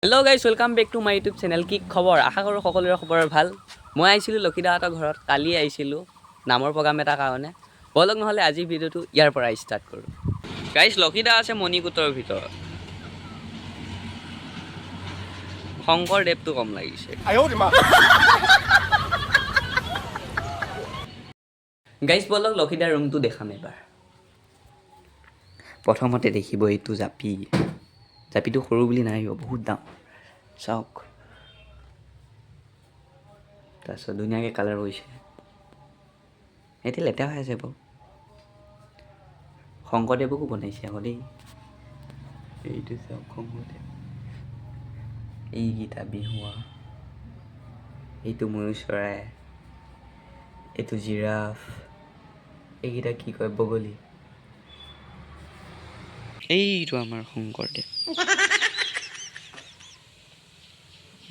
Hello' guys, welcome back to my YouTube channel. কি খবৰ? আশা কৰোঁ সকলোৰে খবৰ ভাল। মই আহিছিলোঁ লক্ষীদাহঁতৰ ঘৰত, কালি আহিছিলোঁ নামৰ প্ৰগ্ৰাম এটাৰ কাৰণে। বলক নহ'লে আজিৰ ভিডিঅ'টো ইয়াৰ পৰাই ষ্টাৰ্ট কৰোঁ। গাইজ, লক্ষীদা আছে মণিকূটৰ ভিতৰত, শংকৰদেৱটো কম লাগিছে। গাইজ বলক লক্ষীদাৰ ৰুমটো দেখাম এবাৰ। প্ৰথমতে দেখিব এইটো জাপি। জাপিটো সৰু বুলি নাই, বহুত দাম। চাওক, তাৰপিছত ধুনীয়াকৈ কালাৰ কৰিছে। এতিয়া লেতেৰা হৈ আছে বাৰু। শংকৰদেৱকো বনাইছে আকৌ দেই। এইটো চাওক, শংকৰদেৱ। এইকেইটা বিহুৱা, এইটো ময়ূৰ চৰাই, এইটো জিৰাফ, এইকেইটা কি কয় বগলী। এইটো আমাৰ শংকৰদেৱ।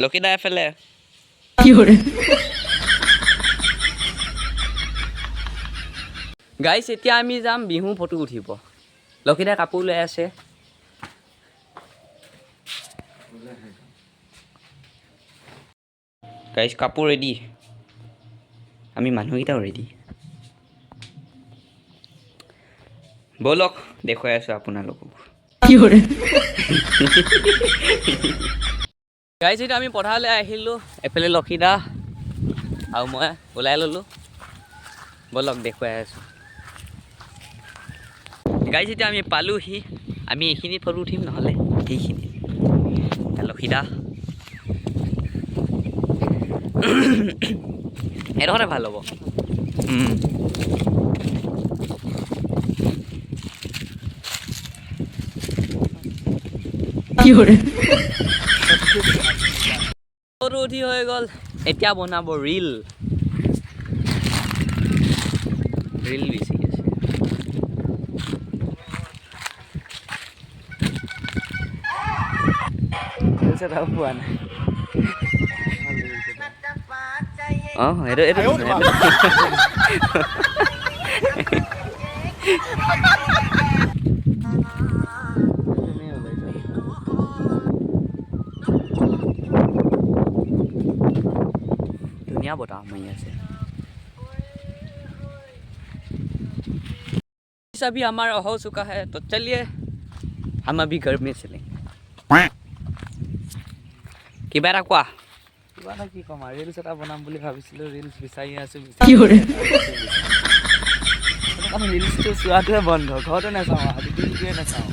লক্ষীদা এফালে। গাইজ, এতিয়া আমি যাম বিহু ফটো উঠিব। লক্ষীদা কাপোৰ লৈ আছে। গাইজ, কাপোৰ ৰেডি, আমি মানুহকেইটাও ৰেডি। ব'লক দেখুৱাই আছোঁ আপোনালোকক। গাইজ, এতিয়া আমি পথাৰলৈ আহিলোঁ। এফালে লক্ষীদা আৰু মই ওলাই ল'লোঁ। ব'লক দেখুৱাই আছোঁ। গাইজ, এতিয়া আমি পালোহি। আমি এইখিনিত ফটো উঠিম, নহ'লে সেইখিনিত। লক্ষীদা এডোখৰতে ভাল হ'ব। ফটো উঠি হৈ গ'ল, এতিয়া বনাব ৰীল। ৰীল বেছি আছে। পোৱা নাই। এইটো धुनिया बता मारी আছে। अभी हमारा हो चुका है, तो चलिए हम अभी घर में चलेंगे। কিবা এটা কোৱা। কিবা এটা কি ক'ম আৰু, ৰিলছ এটা বনাম বুলি ভাবিছিলোঁ, ৰিলছ বিচাৰি আছোঁ। ৰিলছটো চোৱাটোহে বন্ধ, ঘৰতো নাচাওঁ, ভিডিঅ'টোৱে নাচাওঁ।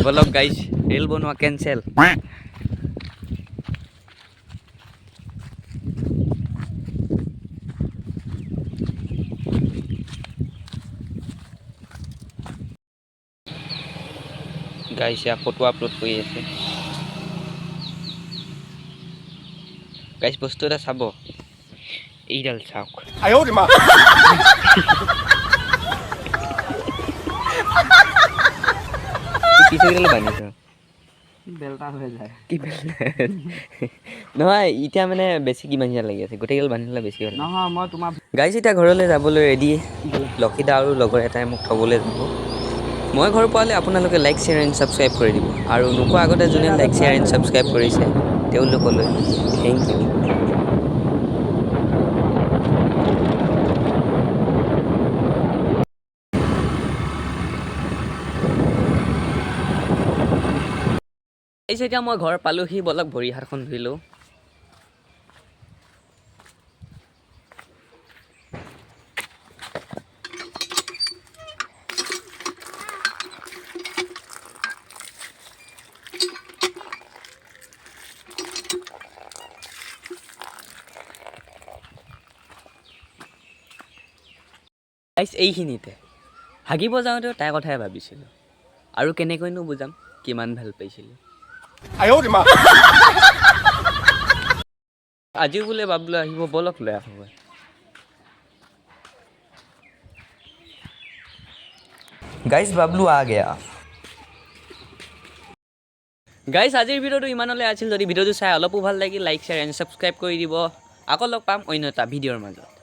বলক গাইজ, ৰিল বনোৱা কেঞ্চেল। গাইজ, ইয়াক ফটো আপলোড কৰি আছে। গাইজ, বস্তু এটা চাব, এইডাল চাওক। পিছকেইডাল বান্ধিছ বেলটা হৈ যায়। কি বেলটা নহয়, এতিয়া মানে বেছি কি বান্ধিয়া লাগি আছে, গোটেইকেইডাল বান্ধিলে বেছি হ'ল। নহয়, মই তোমাৰ গাইজ, এতিয়া ঘৰলৈ যাবলৈ ৰেডি। লক্ষীদা আৰু লগৰ এটাই মোক থ'বলৈ যাব। মই ঘৰ পোৱালে আপোনালোকে লাইক, শ্বেয়াৰ এণ্ড ছাবস্ক্ৰাইব কৰি দিব। আৰু নোকোৱা আগতে যোনে লাইক, শ্বেয়াৰ এণ্ড ছাবস্ক্ৰাইব কৰিছে তেওঁলোকলৈ থেংক ইউ। এতিয়া মই ঘৰ পালোহি, বলক ভৰি হাতখন ধুই লওঁ। এইখিনিতে হাগিব যাওঁতেও তাইৰ কথাই ভাবিছিলোঁ, আৰু কেনেকৈনো বুজাম কিমান ভাল পাইছিলোঁ। আজিও বোলে বাবলু আহিব, বলক লৈ আহোঁ। গাইজ, বাবলু আ গয়া। গাইজ, আজিৰ ভিডিঅ'টো ইমানলৈ আছিল। যদি ভিডিঅ'টো চাই অলপো ভাল লাগিল, লাইক, শ্বেয়াৰ এণ্ড ছাবস্ক্ৰাইব কৰি দিব। আকৌ লগ পাম অন্য এটা ভিডিঅ'ৰ মাজত।